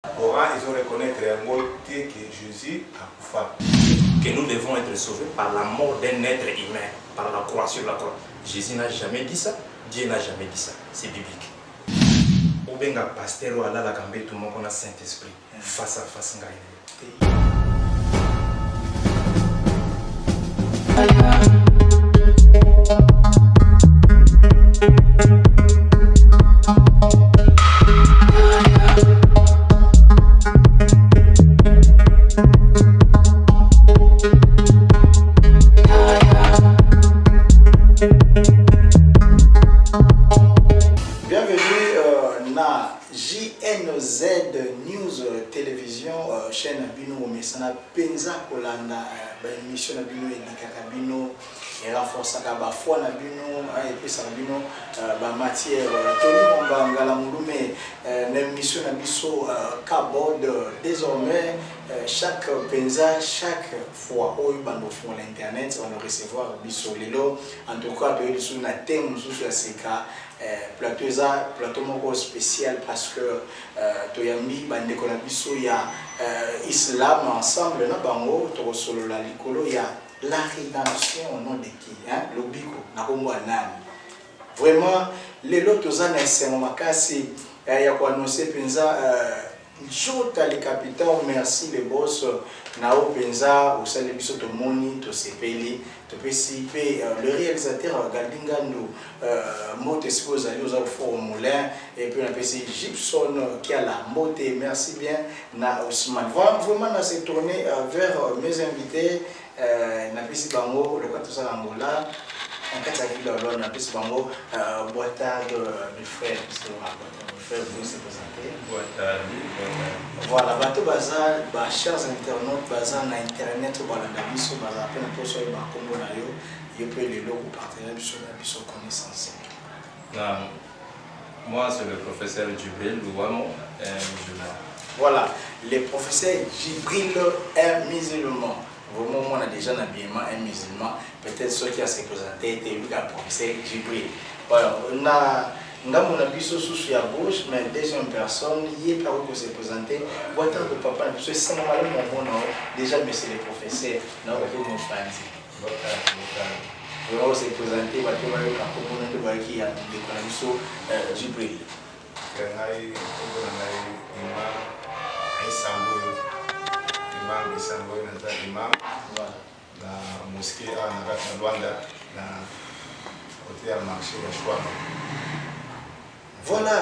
Coran, ils ont reconnaître un mot que Jésus a couffé. Que nous devons être sauvés par la mort d'un être humain, par la croix sur la croix. Jésus n'a jamais dit ça, Dieu n'a jamais dit ça, c'est biblique. Ou bien un pasteur ou Allah la cambe tout le monde a Saint-Esprit face à face. JNZ News Télévision chaîne Abino Mesana Penza Kolanda émission Abino et Bino et renforcer la foi Nabino et puis ça Bino matière Tony Mbangala Mouloumé l'émission Nabiso Kabod désormais chaque Penza chaque fois où il bande fond l'internet on va recevoir Biso Lelo en tout cas de sur na thème sur ce cas plateau moko spécial parce que toyambi bande kona biso ya islam ensemble na bango to solo la likolo ya la rédemption au nom de qui hein lobiko na kombo nani vraiment lelo tozana esemo makasi ya ko annoncer penza Jota le capitaine, merci les boss. Nao Penza, au sein de biso to moni, to sepeli, to pesipe, le réalisateur Galdingando, mote suppose aller aux Moulin, et puis on a passé Gibson qui a la mote, merci bien. Na Ousmane. Vraiment, on s'est tourné vers mes invités. Na pesi bango, le quoi tout ça Angola. En cas on a pesi bango, boîtard de frère, parce que vous se présenter. Voilà, bateau bazar, chers internautes, bazar na internet, balanda biso, bazar peine pour soi, combo na yo, yo peut les logos partenaires biso na biso connaissance. Moi, c'est le professeur Djibril Louamo, un musulman. Voilà, le professeur Djibril est musulman. Vraiment, on a déjà un habillement, un musulman. Peut-être ceux qui ont se présenté étaient lui, le professeur Djibril. Voilà, on a. Nous avons sous à gauche, mais deuxième personne, il est par où se présenter. Boîte de papa, c'est normalement mon nom. Déjà, monsieur le professeur, nous avons fait mon fancy. Nous avons se présenter, nous avons fait qui a des Djibril. Imam, la mosquée à Luanda, côté à marché de Chouam. Voilà,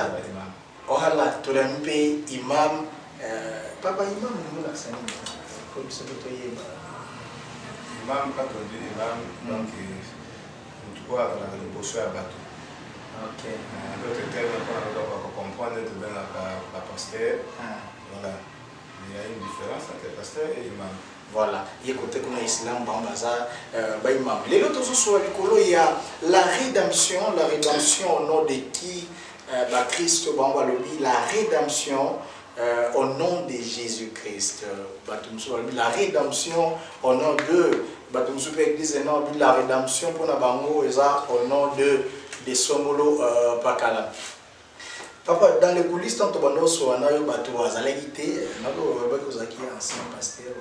voilà, tout le monde imam, papa imam, nous l'avons dit, comme ça peut être imam, quand on dit imam, donc on doit avoir le bossu à bateau. Ok. D'autres termes, on doit comprendre de bien la pasteur. Voilà, il y a une différence entre pasteur et imam. Voilà, il y a côté qu'on a islam, Bambaza, imam. Les autres sont il y a la rédemption au nom de qui? Christ, la rédemption au nom de Jésus-Christ. La rédemption au nom de la rédemption pour Nabango au nom de Somolo Pakala. Papa, dans les coulisses, tant que nous sommes en bateau à Zalagité, nous avons un ancien pasteur.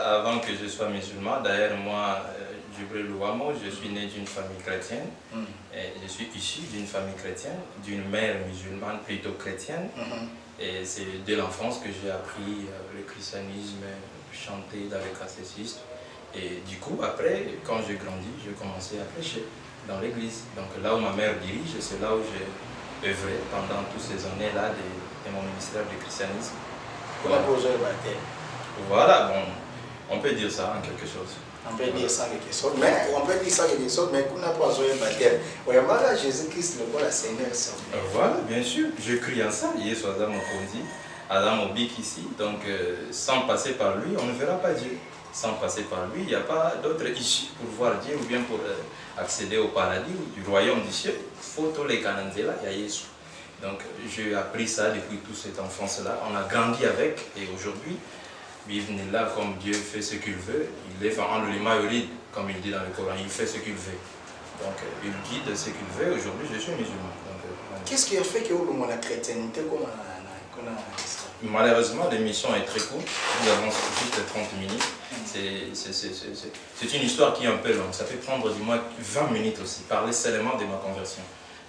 Avant que je sois musulman, d'ailleurs moi, Djibril Louamo, je suis né d'une famille chrétienne. Et je suis issu d'une famille chrétienne, d'une mère musulmane plutôt chrétienne. Et c'est dès l'enfance que j'ai appris le christianisme, chanter dans les catéchismes. Et du coup, après, quand j'ai grandi, j'ai commencé à prêcher dans l'église. Donc là où ma mère dirige, c'est là où j'ai œuvré pendant toutes ces années-là de mon ministère du christianisme. Voilà, bon, on peut dire ça en quelque chose. On peut dire ça quelque chose, mais qu'on n'a pas joué le baptême. Voilà, Jésus-Christ, le roi, la Seigneur, voilà, bien sûr, je crie en ça. Il est Adam Mokondi, Adam Obik ici. Donc, sans passer par lui, on ne verra pas Dieu. Sans passer par lui, il n'y a pas d'autre issue pour voir Dieu ou bien pour accéder au paradis ou du royaume du ciel. Photo les Kananzela, il y a Jésus. Donc, j'ai appris ça depuis toute cette enfance-là. On a grandi avec et aujourd'hui, là, comme Dieu fait ce qu'il veut, il est en le maïorid, comme il dit dans le Coran, il fait ce qu'il veut. Donc il guide ce qu'il veut. Aujourd'hui, je suis musulman. Qu'est-ce qui a fait que vous la chrétienté comme malheureusement, l'émission est très courte. Nous avons juste 30 minutes. C'est une histoire qui est un peu longue. Ça peut prendre du moins 20 minutes aussi. Parler seulement de ma conversion.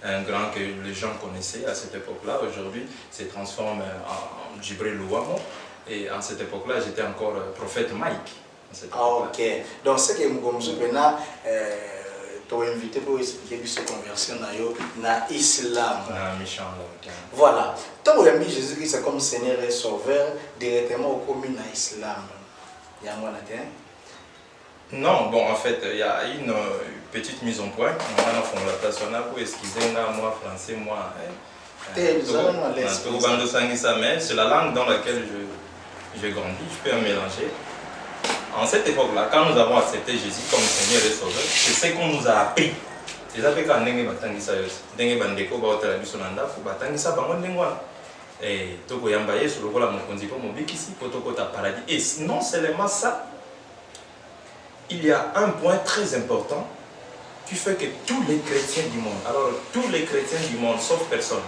Un grand que les gens connaissaient à cette époque-là, aujourd'hui, se transforme en Djibril Louamo. Et à cette époque-là, j'étais encore prophète Mike. Ah, ok. Donc, ce que nous maintenant, tu as invité pour expliquer cette conversion dans l'islam. Voilà. Tant que mis Jésus-Christ comme Seigneur et Sauveur, directement au commun dans l'islam. Il y a un non, bon, en fait, il y a une petite mise en point. On a fait la place pour excuser moi, français, moi. C'est la langue dans laquelle j'ai grandi, je peux en mélanger. En cette époque-là, quand nous avons accepté Jésus comme Seigneur et Sauveur, c'est ce qu'on nous a appris. Les appris quand nous avons ça, nous avons et toko yambaye sur le rôle de mon comme ici, paradis. Et non seulement ça, il y a un point très important qui fait que tous les chrétiens du monde, alors tous les chrétiens du monde, sauf personne,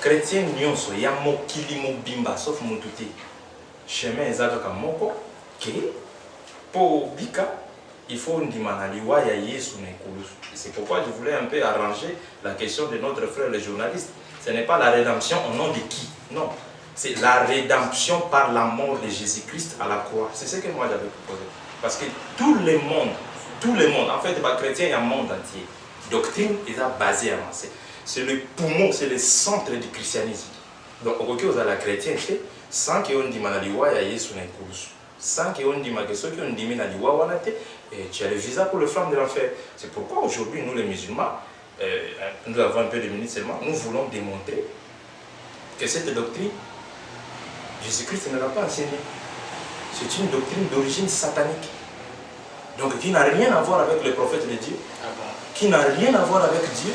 chrétiens nyonso, yamo kilimo bimba, sauf mututi, chemin ezaka moko, que pour bika, il faut une dimanaliwa ya yesu nekulu. C'est pourquoi je voulais un peu arranger la question de notre frère le journaliste. Ce n'est pas la rédemption au nom de qui? Non. C'est la rédemption par la mort de Jésus-Christ à la croix. C'est ce que moi j'avais proposé. Parce que tout le monde, en fait, les chrétiens, il y a un monde entier. Doctrine est basée à moi. C'est le poumon, c'est le centre du christianisme. Donc, au cas où vous avez la chrétienté, sans qu'il y ait une dimanaliwa, il y a Yesu Nekulusu. Sans qu'il y ait une dimanaliwa, tu as le visa pour le flamme de l'enfer. C'est pourquoi aujourd'hui, nous les musulmans, nous avons un peu de minutes seulement, nous voulons démontrer que cette doctrine, Jésus-Christ ne l'a pas enseignée. C'est une doctrine d'origine satanique. Donc qui n'a rien à voir avec le prophète de Dieu, qui n'a rien à voir avec Dieu,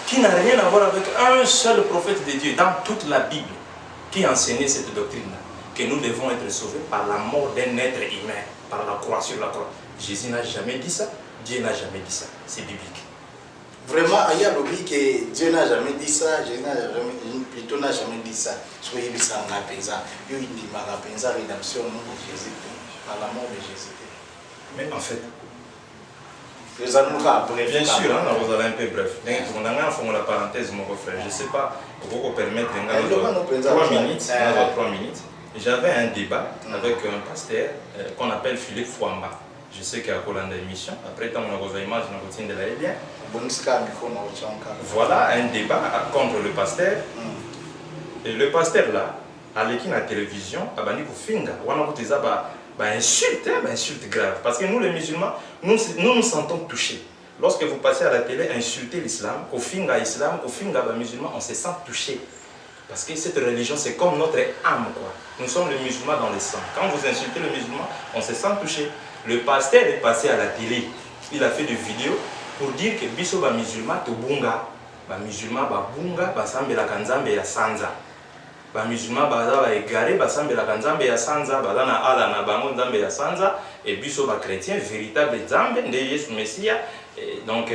qui n'a rien à voir avec un seul prophète de Dieu dans toute la Bible qui a enseigné cette doctrine-là, que nous devons être sauvés par la mort d'un être humain, par la croix sur la croix. Jésus n'a jamais dit ça, Dieu n'a jamais dit ça, c'est biblique. Vraiment, il y a l'oubli que Dieu n'a jamais dit ça, Jésus n'a jamais, plutôt n'a jamais dit ça. Soyez mis en rapéza. Il dit ma rapéza, rédemption au nom de Jésus, par la mort de Jésus. Mais en fait, bien sûr, vous allez un peu bref. On a fait la parenthèse, mon frère. Je ne sais pas, pour vous permettre 3 minutes. J'avais un débat avec un pasteur qu'on appelle Philippe Fouamba. Je sais qu'il y a une émission. Après, tant on a vos images, on a vos de la bien. Voilà un débat contre le pasteur. Et le pasteur là, à l'équipe à la télévision, a banni pour finga. On a voté ça, insulte grave. Parce que nous les musulmans, nous nous sentons touchés. Lorsque vous passez à la télé, insulter l'islam, au finga islam, au finga musulman, on se sent touché. Parce que cette religion, c'est comme notre âme, quoi. Nous sommes les musulmans dans le sang. Quand vous insultez le musulman, on se sent touché. Le pasteur est passé à la télé. Il a fait des vidéos pour dire que biso ba musulman to bunga, ba musulman ba bunga, ba sambela kanzambe ya sanza. Ba musulman ba za égaré, ba sambela kanzambe ya sanza, ba na ala na bango nzambe ya sanza, et biso ba chrétien véritable nzambe nde Yesu Messia. Donc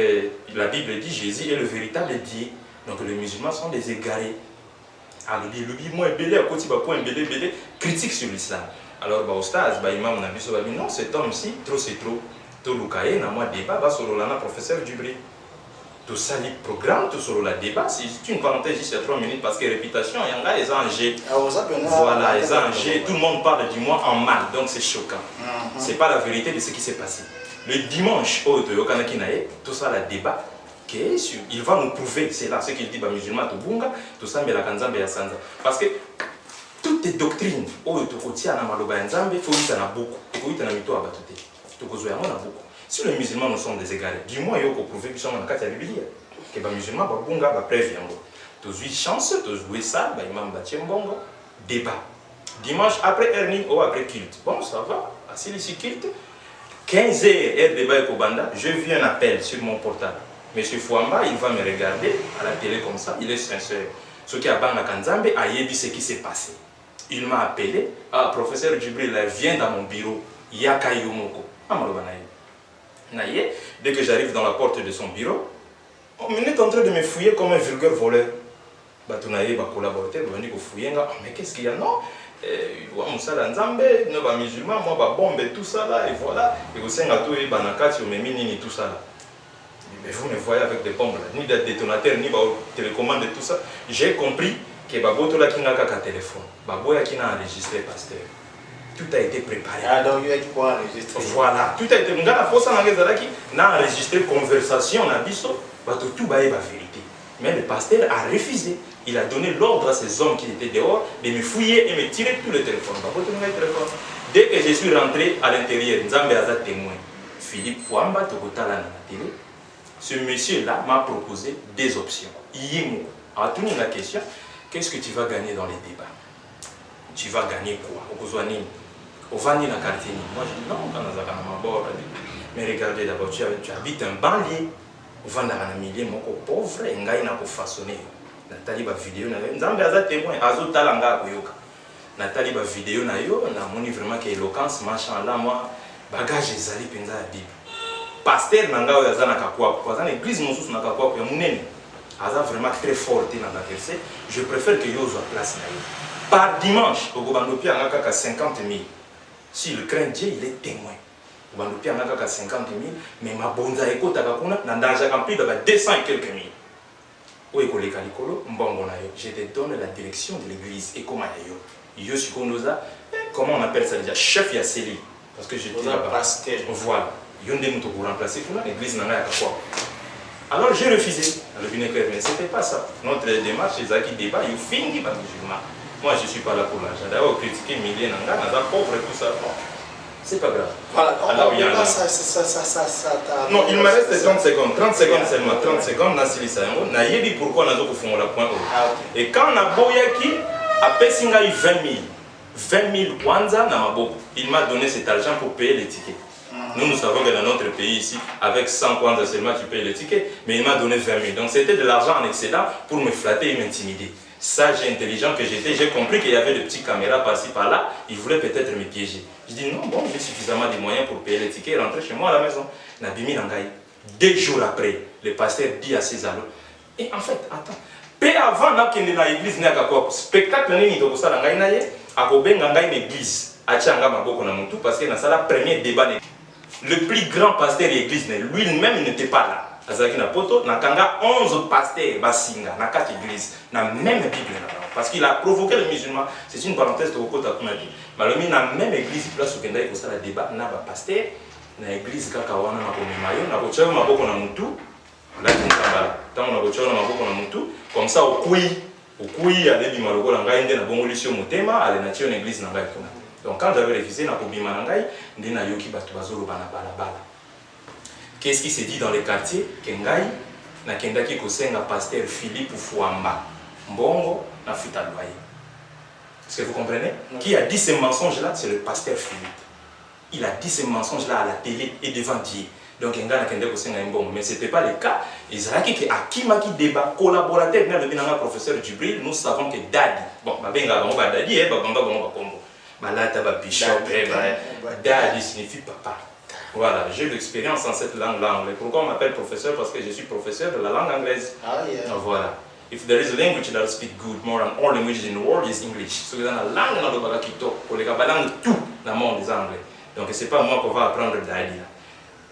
la Bible dit Jésus est le véritable Dieu. Donc les musulmans sont des égarés. Alors le moi belé à côté ba point belé critique sur l'islam. Alors ba ostaz ba imam na biso ba non cet homme-ci trop c'est trop. Tout le cahier na moi débat va sur le professeur Djibril. Tout ça le programme tout sur le débat c'est une parenthèse juste 3 minutes parce que réputation il y a les enjeux. Voilà les enjeux tout le monde parle du moi en mal donc c'est choquant. C'est pas la vérité de ce qui s'est passé. Le dimanche au de Yokanakinae tout ça le débat qui sûr il va nous prouver c'est là ce qu'il dit ba musulman to bunga tout ça mais la kanzambe ya sanza parce que toutes les doctrines au to kotia na maloba ya nzambe faut ita na beaucoup et faut ita na mito abatuté. Si les musulmans nous sommes des égarés, du moins il faut prouver qu'ils sont dans la Bible. Que les musulmans vont faire preuve. Tous les chances, tous jouer ça, les imams vont débat. Dimanche après Ernie ou après culte. Bon, ça va, assis ici culte. 15 heures, débat pour Banda, je vis un appel sur mon portable. Monsieur Fouamba, il va me regarder à la télé comme ça, il est sincère. Ce qui a ban la Kanzambe a dit ce qui s'est passé. Il m'a appelé, ah, professeur Djibril vient dans mon bureau. Yaka Yomoko. Dès que j'arrive dans la porte de son bureau, On est en train de me fouiller comme un vulgaire voleur. Batunaye, ba collaborateur, ba dit que fouiller, mais qu'est-ce qu'il y a? Non, Moussala Nzambe, nous ba musulmans, moi ba bombe tout ça là, et voilà. Et vous savez, tout est banakati, ou mini tout ça là. Mais vous me voyez avec des bombes là, ni des détonateurs, ni ba télécommande et tout ça. J'ai compris que Baboto là qui n'a qu'un téléphone, Baboya qui n'a enregistré pasteur. Tout a été préparé. Ah, donc il y a qui quoi enregistrer. Voilà, tout a été. Nous avons enregistré conversation, on a dit ça, tout va être la vérité. Mais le pasteur a refusé. Il a donné l'ordre à ces hommes qui étaient dehors de me fouiller et me tirer tout le téléphone. Dès que je suis rentré à l'intérieur, Nzambe a témoin. Philippe Fouamba, Tokotala na télé. Ce monsieur-là m'a proposé des options. Yémo a tourné la question, qu'est-ce que tu vas gagner dans les débats? Tu vas gagner quoi? Au Vani la quartier. Moi je dis non, quand on a mais regardez d'abord, tu habites un banlieue. Au Vani la milieu, mon pauvre, et n'a pas façonné. Nathalie ba vidéo na yo nzambe aza témoin azotala nga koyoka Nathalie ba vidéo na yo na moni vraiment que éloquence machallah moi bagage ezali penza ya bible pasteur na nga oyo aza na kakwa kwa za église mosusu na kakwa ya munene aza vraiment très fort na la verset je préfère que yo zo place na yo par dimanche au Gobandopia nga kaka 50 000 si le craint Dieu il est témoin au Gobandopia nga kaka 50 000 mais ma bonza ekota kakuna na ndanja plus de 200 et quelques mille. Je te donne la direction de l'église et comment comment on appelle ça déjà chef Yasseli parce que j'étais là-bas. Voilà. L'église n'a pas. Alors j'ai refusé. Mais c'était pas ça. Notre démarche, c'est ça qui débat. Il finit par musulman. Moi je suis pas là pour l'argent. D'ailleurs critiquer milliers n'a pauvre et tout ça. C'est pas grave. Voilà, alors, non, il me reste 30 secondes. 30 secondes seulement. 30 secondes, Nassili Sayango. Nayebi pourquoi nous avons fait la point. Et quand on a Boyaki, à Pessinga, 20 000. 20 000 Kwanza, il m'a donné cet argent pour payer les tickets. Nous savons que dans notre pays ici, avec 100 Kwanza seulement, tu payes les tickets. Mais il m'a donné 20 000. Donc c'était de l'argent en excédent pour me flatter et m'intimider. Sage et intelligent que j'étais, j'ai compris qu'il y avait des petites caméras par-ci par-là. Il voulait peut-être me piéger. Je dis non, bon, j'ai suffisamment de moyens pour payer les tickets et rentrer chez moi à la maison. Nabimi Nangaï. 2 jours après, le pasteur dit à ses amis. Et en fait, attends. Peu avant qu'il y ait l'église, spectacle n'est pas ça. Il y a une église. Parce que c'est le premier débat. Le plus grand pasteur de l'église, lui-même n'était pas là. Azaki na poto na kanga 11 pasteurs basinga na 4 églises na même bible parce qu'il a provoqué les musulmans. C'est une parenthèse de Okota Kunadi. Malomi na même église place au Kenda ikosa la débat na ba pasteur na église kaka wana na komimayo na kochayo maboko na mutu la kinkabala. Tant na kochayo na maboko na mutu comme ça okui alebi maloko na ngai nde na bongolisio motema ale na tio na église na ngai kuna. Donc quand j'avais refusé na kobima na ngai nde na yoki batu bazolo bana balabala. Qu'est-ce qui s'est dit dans les quartiers? Kengai, na kendaki kosenga pasteur Philippe Fouamba, Mbongo, na futa loyer. Est-ce que vous comprenez? Qui a dit ces mensonges-là? C'est le pasteur Philippe. Il a dit ces mensonges-là à la télé et devant Dieu. Donc, Kenga na kendaki kosenga Mbongo. Mais ce n'était pas le cas. Israël qui a qui débat, collaborateur, le professeur Djibril, nous savons que Dadi, bon, Babenga Bamba Dadi, Babanga Bamba Kombo, Balata Bishop, Dadi signifie papa. Voilà, j'ai l'expérience en cette langue-là. Pourquoi on m'appelle professeur? Parce que je suis professeur de la langue anglaise. Ah, yeah. Voilà. If there is a language that I speak good more than all languages in the world is English. So dans la langue dans le balakito, pour les langue tout dans le monde des anglais. Donc c'est pas moi qu'on va apprendre d'Ali.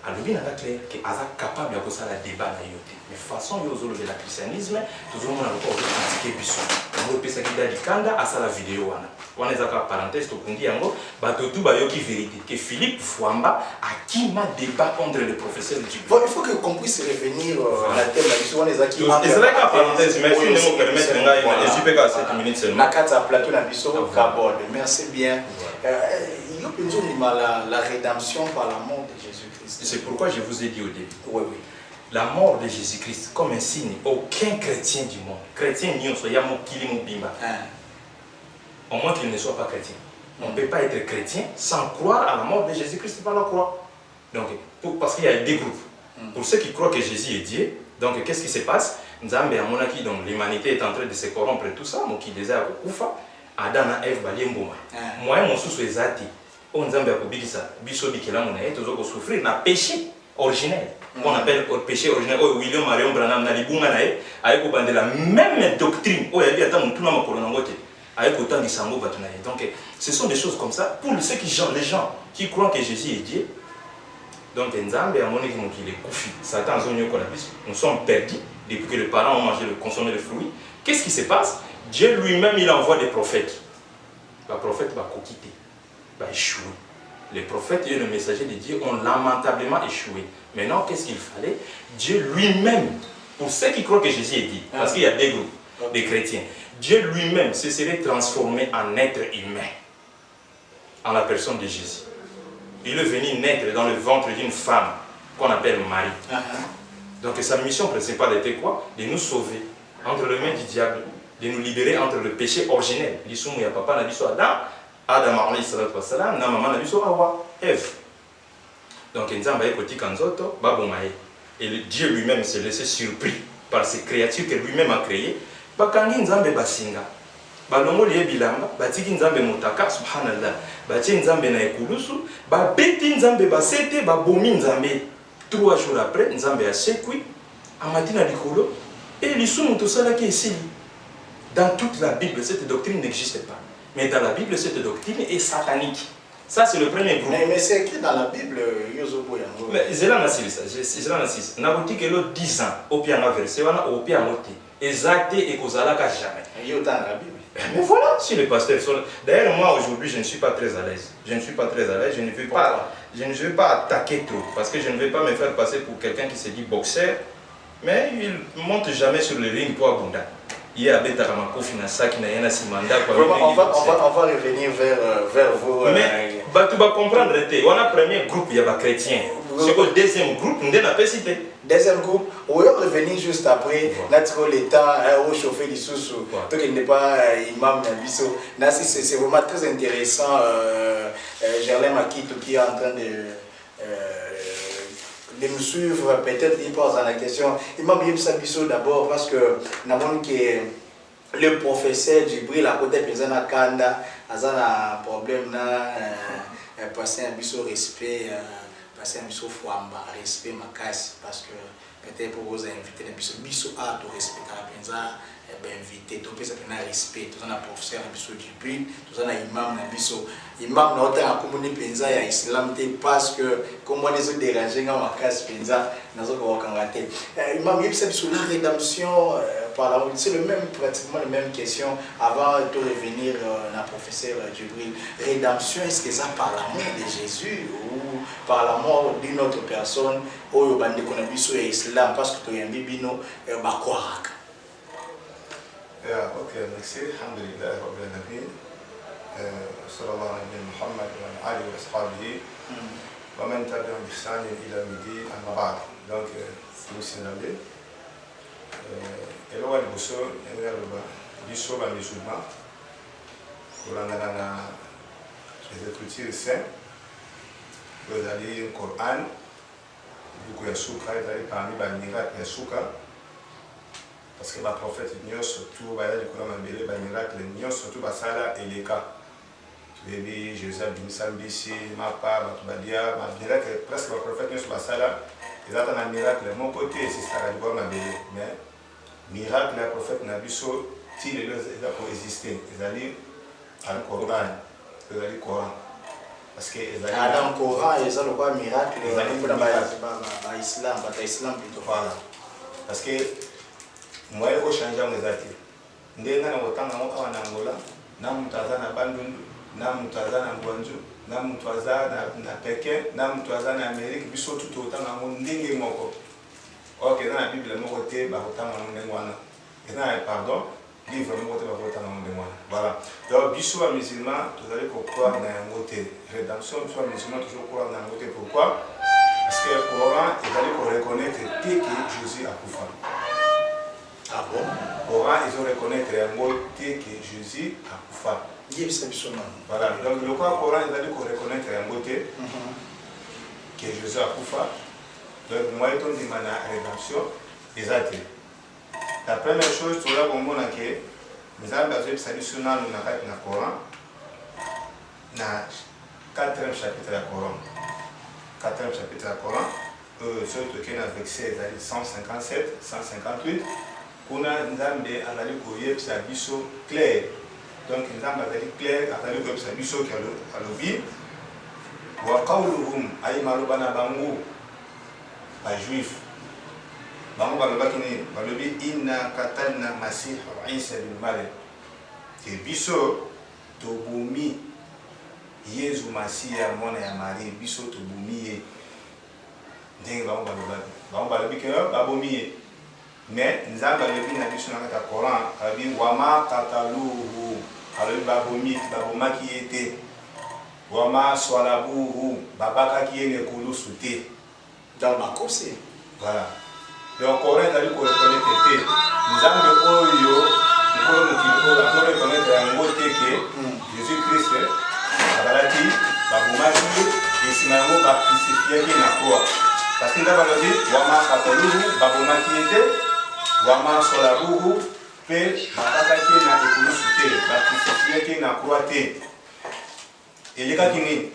Alors bien clair que Aza capable de faire la débat na yote. Mais façon yo zolo de la christianisme, toujours on a encore critiquer biso. On peut ça qui dadi kanda à ça la vidéo wana. On est à parenthèse to kundi yango bato tout ba yoki vérité que Philippe Fouamba a qui m'a débat contre le professeur du Bon, il faut qu'on puisse revenir à la thème là, on est à qui c'est vrai qu'à parenthèse mais si nous permettre ngai je suis pas 7 minutes seulement. Na kata plateau na biso Kabod. Merci bien. Il y a la rédemption par la mort de Jésus-Christ. C'est pourquoi je vous ai dit au début. Oui, oui. La mort de Jésus-Christ comme un signe, aucun chrétien du monde, chrétien n'y soit yamo kili mobimba. Au moins qu'il ne soit pas chrétien. On ne peut pas être chrétien sans croire à la mort de Jésus-Christ par la croix. Donc, parce qu'il y a des groupes. Pour ceux qui croient que Jésus est Dieu, donc qu'est-ce qui se passe? Nzambe a monaki, donc l'humanité est en train de se corrompre et tout ça, mon qui désire Kufa, Adam et Ève baliemboma. Moi, mon sous ezati. On Nzambe a kubikisa, biso bikela mona et toujours souffrir na péché. originel. On appelle le péché originel. William Marion Branham n'a pas la même doctrine. Donc, ce sont des choses comme ça pour ceux qui, les gens qui croient que Jésus est Dieu. Donc, Satan, nous sommes perdus depuis que les parents ont mangé, consommé le fruit. Qu'est-ce qui se passe? Dieu lui-même, il envoie des prophètes. Le prophète va quitter, va échouer. Les prophètes et le messager de Dieu ont lamentablement échoué. Maintenant, qu'est-ce qu'il fallait? Dieu lui-même, pour ceux qui croient que Jésus est Dieu, parce qu'il y a des groupes, des chrétiens, Dieu lui-même se serait transformé en être humain, en la personne de Jésus. Il est venu naître dans le ventre d'une femme qu'on appelle Marie. Donc sa mission principale était quoi? De nous sauver entre les mains du diable, de nous libérer entre le péché originel. Il y a papa n'a dit Adam, Adam alayhi salatu wassalam, na maman n'a dit Hawa, Ève. Donc et Dieu lui-même s'est laissé surpris par ces créatures que lui-même a créées. Bakangi nzambe basinga. Balongo liye bilamba, batiki nzambe motaka, subhanallah. Batie nzambe na ekulusu, babeti nzambe basete, babomi nzambe. 3 jours après, nzambe a sekui, amatina likolo, et l'isumu tout ça qui est ici. Dans toute la Bible, cette doctrine n'existe pas. Mais dans la Bible, cette doctrine est satanique. Ça, c'est le premier groupe. Mais c'est écrit dans la Bible, Yozobo Yango. Mais c'est là, c'est là, c'est là. N'a dit que l'autre 10 ans, au pied en verset, on a au pied en moté. Exacté et causala qu'à jamais. Il y a autant dans la Bible. Mais voilà, si les pasteurs sont là. D'ailleurs, moi, aujourd'hui, je ne suis pas très à l'aise. Je ne suis pas très à l'aise. Je ne veux pas attaquer trop. Parce que je ne veux pas me faire passer pour quelqu'un qui se dit boxeur. Mais il ne monte jamais sur le ring pour abonder. On va revenir vers vous. Mais tu vas comprendre, on a un premier groupe, il y a des chrétiens. C'est le deuxième groupe, on a pas cité. Deuxième groupe, on va revenir juste après. Notre l'état au chauffeur du sous-sous. Donc il n'est pas imam Nabiso. C'est vraiment très intéressant. Gerlain Makito qui est en train de nous suivre, peut-être il pose la question. Imam Yebsa Bisso d'abord parce que nous que le professeur Djibril à côté de la Kanda a un problème na passer un bisso respect, passer un bisso fouamba, respect ma casse parce que peut-être pour vous inviter un bisso à tout respect à la penza. Invité, tout ça n'a respect, tout ça n'a professeur biso Djibril, tout ça n'a imam na biso. Imam na autant communier penza ya islam parce que comme on les a dérangés dans ma case penza, nous avons raté. Imam yebisa biso la rédemption c'est le même pratiquement la même question avant de revenir na professeur Djibril. Rédemption, est-ce que ça par l'amour de Jésus ou par l'amour d'une autre personne au bande qu'on a biso islam parce que tu es un bibino bakwaraka. Ok, merci. Alhamdulillah, Rabbil Alamin. Sallallahu alayhi wa Muhammad wa alihi wa sahbihi. Wa man tabi'ahum bi ihsan ila midi amma ba'd. Donc, nous sommes là. Et là, on dit sur les musulmans. Pour les écritures saintes. Vous avez le Coran. Beaucoup de soukha, vous avez parmi les miracles de soukha. Parce que le prophète n'y a surtout les miracles, n'y a surtout Basala et les cas. Tu veux dire, Jésus a dit Sambisi, Mapa, Matubadia, miracle, presque le prophète n'y a sur Basala. Ils attendent un miracle. Mon côté, c'est ça, mais miracle, le prophète n'a vu ça, il est là pour exister. Ils allaient dans le Coran. Ils allaient au Coran. Parce que dans le Coran, ils ont le miracle. Ils allaient dans l'islam plutôt. Voilà. Parce que moi, je vais changer mes actes. Je vais changer mes actes. Angola, na Bandundu, na Gwanju, na Pékin, na Amérique, biso tout autant na ndenge moko. Ok, dans la Bible, nous côté ba autant na ndenge wana. Et pardon, livre nous côté ba autant na ndenge wana. Voilà. Donc biso ba musulman, vous allez croire dans un côté rédemption, biso ba musulman toujours croire dans un côté. Pourquoi? Parce que le Coran, ils allaient reconnaître que Jésus a couffé. Ah bon? Coran, ils ont reconnaître un mot que Jésus a couffé. Voilà, donc le Coran, il a dit qu'on reconnaître un mot que Jésus a couffé. Donc, moi, je demande la rédemption des athées. La première chose, tu vois, comme on a dit, nous avons besoin de saluer sur le Coran, dans le 4e chapitre du Coran. 4e chapitre du Coran, surtout qui est vexé, 157, 158, qu'on a Nzambe azali koyebisa biso clair. Donc Nzambe azali clair, azali koyebisa biso ki alobi wa qawluhum ay maloba na bango ba juif. Bango balobaki ni balobi inna katalna masih Isa bin Maryam. Ke biso tobumi Yesu Masiya mwana ya Marie, biso tobumi ye. Ndenge bango balobi ke babomi ye. Mais Nzambe alobi na biso na kata Coran, alobi wama kataluhu, alobi babomaki ye te. Wama swalabuhu, babakaki ye nekolusu te. Dans ma course. Voilà. Donc Coran ezali korekonnaître te. Nzambe oyo nkolo mokili oyo azorekonnaître yango te ke Jésus Christ abalaki babomaki ye esima yango bacrucifiaki na croix. Parce que Nzambe alobi wama kataluhu, babomaki ye te. Wama solabuhu pe babakaki na ekolusu te, bacrucifiaki na croix te. Elekaki ni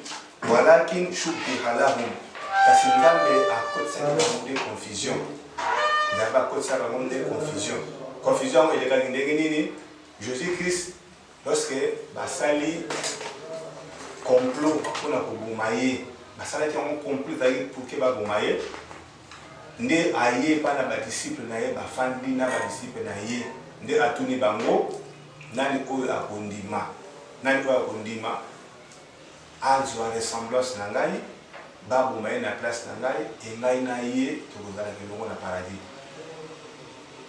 walakin shubbiha lahum, kasi Nzambe akotisaki bango de confusion. Nzambe akotisaki bango de confusion. Confusion elekaki ndenge nini? Jésus Christ lorsque basali complot mpona koboma ye, basalaki yango complot ezali pour ke baboma ye, nde aye pa na badisciple na ye bafandi na badisciple na ye, nde atuni bango nani oyo akondima, nani oyo akondima azwa ressemblance na ngai, baboma ye na place na ngai, e ngai na ye tokozalaka elongo na paradis.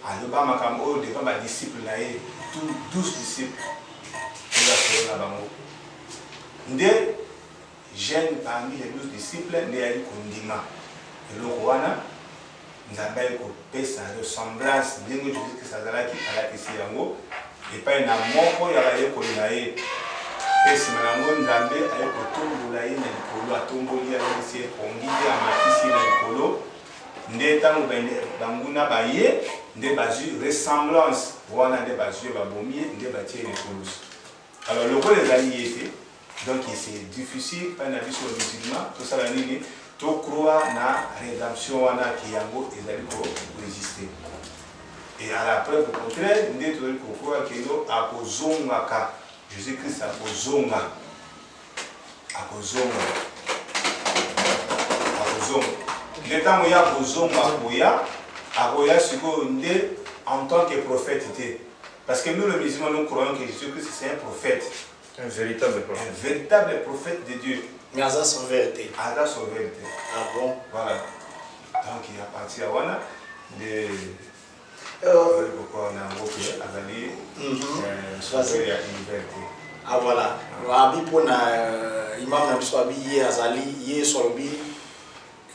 Aloba makambo oyo devant badisciple na ye, 12 disciples oyo akolo na bango. Nde jeune parmi les 12 disciples nde yali kondima eloko wana. Nzambe ayeli kopesa ressemblance ndenge Jésus Christ azalaki alakisi yango epai na moko ya bayekoli na ye. Mpe nsima nango Nzambe ayeli kotombola ye na likolo, atomboli alakisi ye pongi te amakisi ye na likolo. Nde ntango banguna baye nde bazwi ressemblance wana, nde bazwi babomi ye, nde batie ye likolo. Alors lokola ezali ye te, donc c'est difficile mpa na biso musulman tosala nini tokroa na rédemption wana ki yango ezali koexiste. Et à la preuve contraire, nde tozali kokroa keno akozongaka Jésus Christ akozonga nde ntango ya kozonga akoya sikoyo nde en tant que prophète te. Parce que nous les musulmans nous croyons que Jésus Christ c'est un prophète. Un véritable prophète. Un véritable prophète de Dieu. Mais Aza sauveté. Aza sauveté. Ah bon? Voilà. Donc il y a parti à Wana de pourquoi on a invoqué Azali sauvé à liberté. Ah voilà. Abi pona imam na biso abi ye Azali ye solobi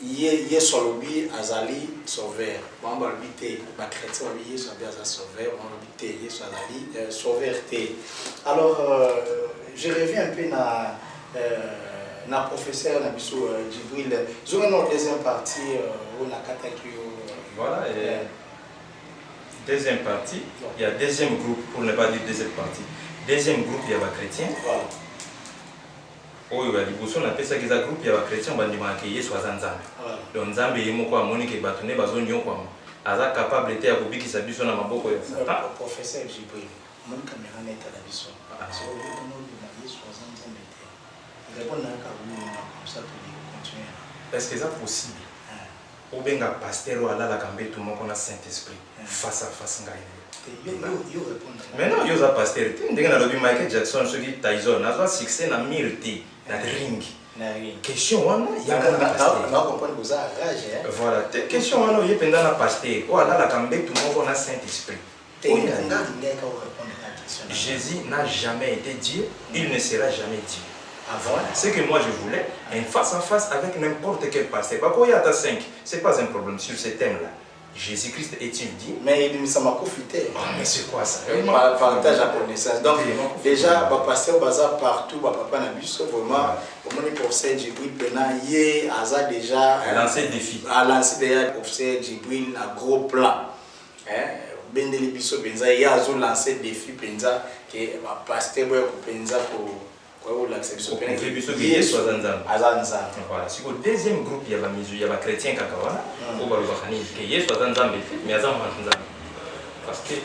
ye solobi Azali sauveur. Bon ba bité ba chrétien abi ye solobi Azali sauveur, on bité ye Azali sauveté. Alors je reviens un peu na professeur na biso Djibril. Nous avons une deuxième partie où on a voilà, deuxième partie, il y a deuxième groupe, pour ne pas dire deuxième partie. Deuxième groupe, il y a les chrétiens. Voilà. Oh, il y a des personnes qui appellent ça des groupes, il y a les chrétiens qui ont accueilli soit Nzambe. Donc Nzambe est moko amoni ke batone bazonyo kwa aza capable de akobiki sa biso na maboko ya Satan. Professeur Djibril, mon caméra n'est à la biso. So on a dit soit Nzambe. Il répond à comme ça pour continuer. Est-ce que c'est possible? Ou bien un pasteur ou Allah la cambe tout le monde a Saint-Esprit face à face mais non, il y a un pasteur. Tu as vu Michael Jackson, ceux qui Tyson, n'a pas succès dans Mirti, dans ring. Question, il y a un pasteur. Voilà, question, il y a un pasteur. Ou Allah la cambe tout le monde a Saint-Esprit. Jésus n'a jamais été Dieu, il ne sera jamais Dieu. Ce que moi je voulais, un face à face avec n'importe quel pasteur. Pas qu'il y a 5, ce n'est pas un problème sur ce thème-là. Jésus-Christ est-il dit? Mais il m'a confité. Ah, mais c'est quoi ça? Partage à connaissance. Donc, déjà, le pasteur bazar partout, papa n'a vu ça vraiment. Comment le professeur Djibril Benaye a déjà lancé le défi. A lancé déjà le professeur Djibril un gros plan. Bendeli Bisso Benza, il a lancé le défi Benza que le pasteur Benza pour Voilà. Si au deuxième groupe, il y a les chrétiens qui parce que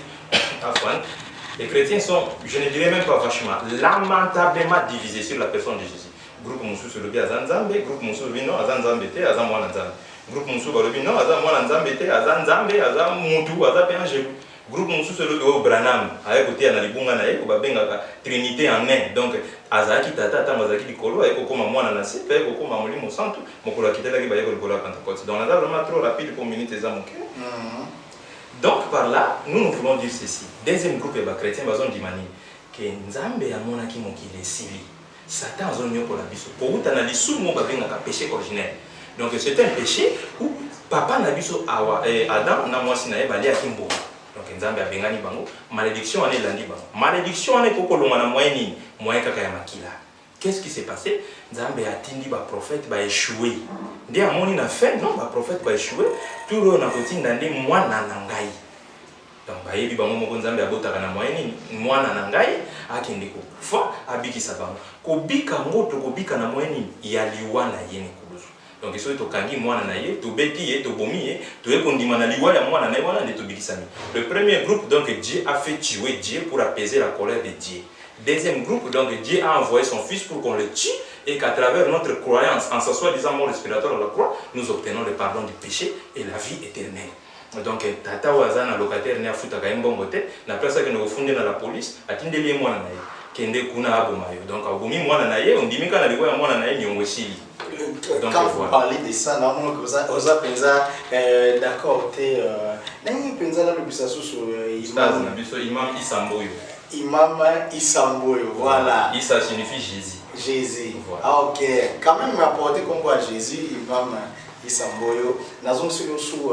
les chrétiens sont, je ne dirais même pas vachement, lamentablement divisés sur la personne de Jésus. Groupe Moussou se lebi Azanzambe, groupe Moussou non Azanzambe te Azamwana Nzambe. Groupe Moussou balobi non Azamwana Nzambe te Azanzambe Azamutu Azapéangé. Groupe Moussou se lebi au Branham, avec côté Analibunga nae, au Babenga Trinité en un. Donc Azaki Tata Tamazaki Dikolo, avec Okoma Mwana Nasi, avec Okoma Molimo Santo, Mokola Kitela qui baye Kola Pentecôte. Donc on a vraiment trop rapide pour minutes les amours. Donc par là, nous voulons dire ceci. Deuxième groupe est chrétien, bazon dimani que Nzambe amona ki mokile sili. Satan a zonyo pour la biso. Pour vous t'analyser sous mon babenga péché originel. Donc c'est un péché où papa nabiso awa Adam na mwasi na eba lia kimbo. Donc Nzambe a bengani bango. Malédiction ane landi bango. Malédiction ane koko longa na moyeni moyen kaka ya makila. Qu'est-ce qui s'est passé? Nzambe a tindi ba prophète ba échoué. Ndia amoni na fait non ba prophète ba échoué. Tout le na kotinda ndi mwana na ngai. Donc bayebi bango moko Nzambe abotaka na moyeni mwana na ngai akende ko fa abikisa bango. Kobika ngoto kobika na moyeni ya liwa na yeni kulusu. Donc eso to kangi mwana na ye to beti ye to bomi ye to ekondima na liwa ya mwana na ye wana nde to bikisami. Le premier groupe donc Dieu a fait tuer Dieu pour apaiser la colère de Dieu. Deuxième groupe, donc Dieu a envoyé son Fils pour qu'on le tue et qu'à travers notre croyance en sa soi-disant mort respiratoire à la croix, nous obtenons le pardon du péché et la vie éternelle. Donc, Tata Wazana, locataire, n'a foutu à Mbombote, n'a pas ça que nous fondé dans la police, a tindé moi naïe, kende kuna abomayo. Donc, à Bomi moi naïe, on dit mais quand on a dit moi naïe, ni on aussi. Quand vous parlez de ça, normalement, vous avez d'accord, n'ayez pensa dans le bisassou sur Imam Isamboyo. Imam Isamboyo, voilà. Issa signifie Jésus. Jésus. Voilà. Ah, ok. Quand même, apporté comme quoi Jésus, Imam Isamboyo, nous avons sous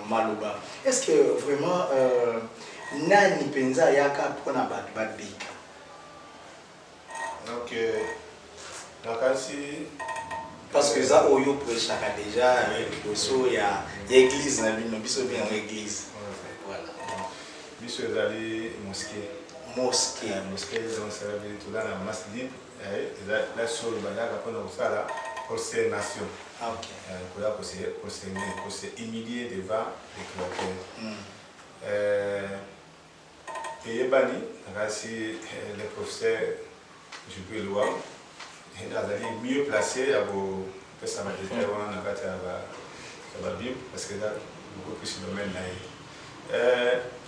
Malouba. Est-ce que vraiment, Nani Penza Yaka pour na Babika? Donc, parce que ça, Oyo prêche déjà, il y a l'église, il y a l'église. Voilà. Biso ezali mosquée. Mosquée. Mosquée, donc ça veut dire tout dans la masjid. La seule banane qu'on a aussi là, prosternation. Ok. Pour se humilier devant les chrétiens. Et Yébani, le professeur Jubril Louam, il a mieux placé à vos personnes de terre, on a battu à la Bible, parce que là, beaucoup plus de domaine.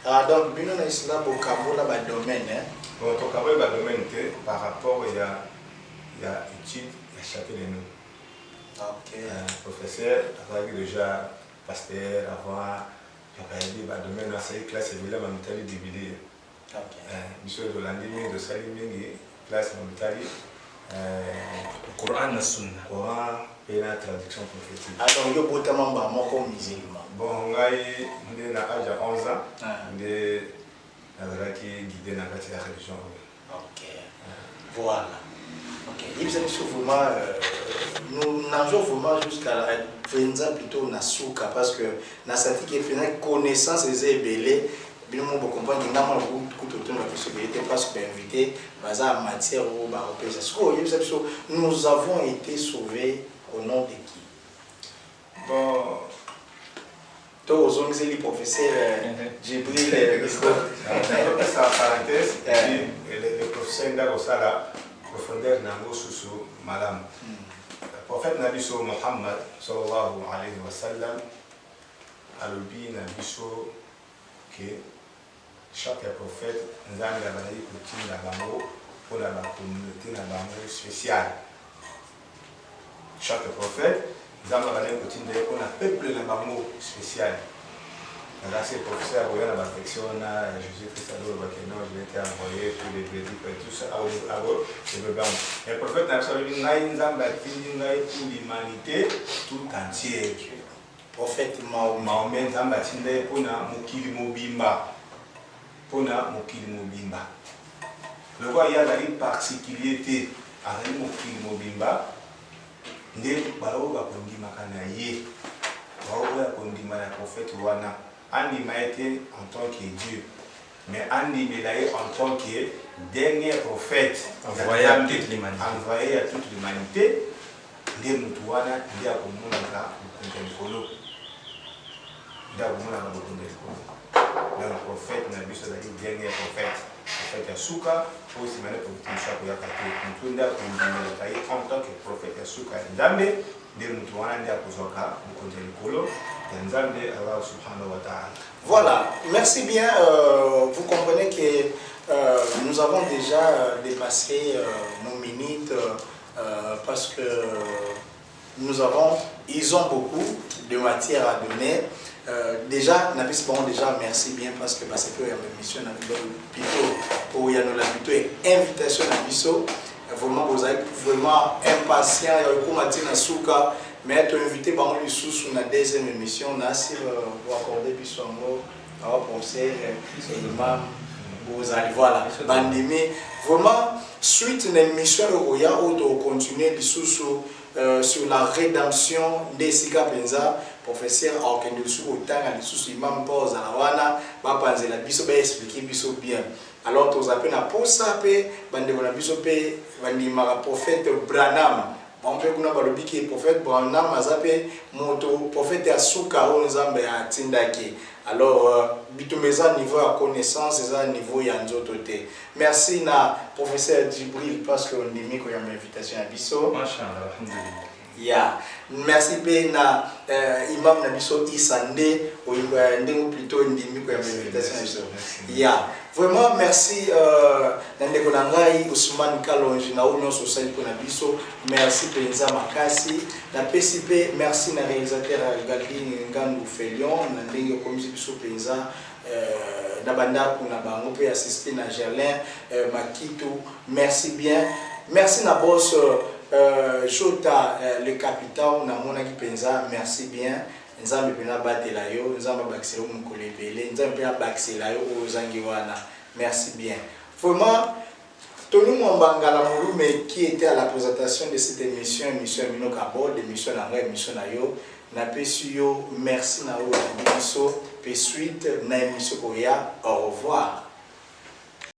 Donc, bien on a ici là pour Kabola ba domaine. Bon, ton Kabola ba domaine par rapport il y a étude à chacun de nous. Ok. Professeur, avec déjà pasteur avant, j'ai dit ba domaine à cette classe et là ma méthode divisée. Ok. Monsieur de l'andimé de Salimé classe ma méthode. Coran na Sunna. Coran et la traduction prophétique. Donc yo botamam ba moko musulman. Bon, ngai ndé na âge à 11 ans, ndé nazalaki guidé na kati ya religion. Ok. Voilà. Ok. Il vous a vraiment nous n'avons vraiment jusqu'à 20 ans plutôt na souka parce que na sati qui fait connaissance des ébélés. Bien moi vous comprenez que normalement tout la possibilité parce que invité baza en matière ou ba représentation. Nous avons été sauvés au nom de qui? Bon, tous les professeurs Jibril sa parenthèse le professeur Ndagosala profondeur nango susu malam. Le prophète Nabiso Muhammad sallallahu alayhi wa sallam alobi Nabiso que chaque prophète nzambe abali kotinda bango pour la communauté na bango spéciale. Chaque prophète nzambe abali kotinda pour la peuple na bango spécial. Là, c'est le professeur a la affection, Jésus-Christ a dit que non, je vais été envoyé pour les prédicts et tout ça. Le prophète n'a pas dit pour l'humanité tout entière. Prophète Mahomet n'a pas dit pour Mokili Mobimba. Pour Mokili Mobimba. Le roi, il y a une particularité à Mokili Mobimba. Ndé Balo va conduire Makanaye. Balo va conduire le prophète Wana. Andi m'a été en tant que Dieu, mais Andi Melaye en tant que dernier prophète envoyé à toute l'humanité. Envoyé à toute l'humanité. Nde mutuwana ndia kumunaka mukundekolo. Ndia kumunaka mukundekolo. Le prophète n'a vu ça le dernier prophète. Prophète Yasuka aussi mané pour tout ça pour yakate. Mutunda kumdimela en tant que prophète Yasuka ndambe nde mutuwana ndia kuzoka mukundekolo. Nzambe Allah subhanahu wa ta'ala. Voilà, merci bien. Vous comprenez que nous avons déjà dépassé nos minutes parce que ils ont beaucoup de matière à donner. Déjà, merci bien parce que c'est que l'émission plutôt il y a plutôt invitation à Bisso. Vraiment, vous êtes vraiment impatient. Mais être invité par le sous la deuxième émission, on a si vous accordez Bisso en mot, on va penser vous allez voilà. Vraiment, suite à l'émission Roya, on doit continuer sur la rédemption des Sika Penza, professeur Orkendusu autant à l'issue imam pause à la wana, va penser la biso va expliquer biso bien. Alors tous appels à posa pe, bande la biso pe, bande mara prophète Branham. On peut qu'on a balobi qui prophète Branham azape moto prophète Asuka on zambe a tindaki. Alors bitumeza niveau à connaissance et à niveau yanzotote. Merci na professeur Djibril parce qu'on dit qu'on y a une invitation à biso. Machallah, alhamdulillah. Yeah. Merci bien na imam na biso Isande ou plutôt ndimi ko ya invitation. Yeah. Vraiment merci ndeko na ngai Ousmane Kalonji na union sociale pour na biso. Merci Penza Makasi na PCP, merci na réalisateur Galvin Ngandu Felion na ndenge comme biso Penza na banda kuna bango pe assister na Gerlin Makito. Merci bien. Merci na boss Jota le capitaine na mona ki penza, merci bien. Nzambe pena batela yo, nzambe bakisela mukolebele, nzambe pena bakisela yo ozangi wana. Merci bien. Vraiment Tony Mwambangala Mouloume qui était à la présentation de cette émission Mino Kabod, émission na émission na yo, na pesu yo, merci na o biso, pe suite na émission Koya, au revoir.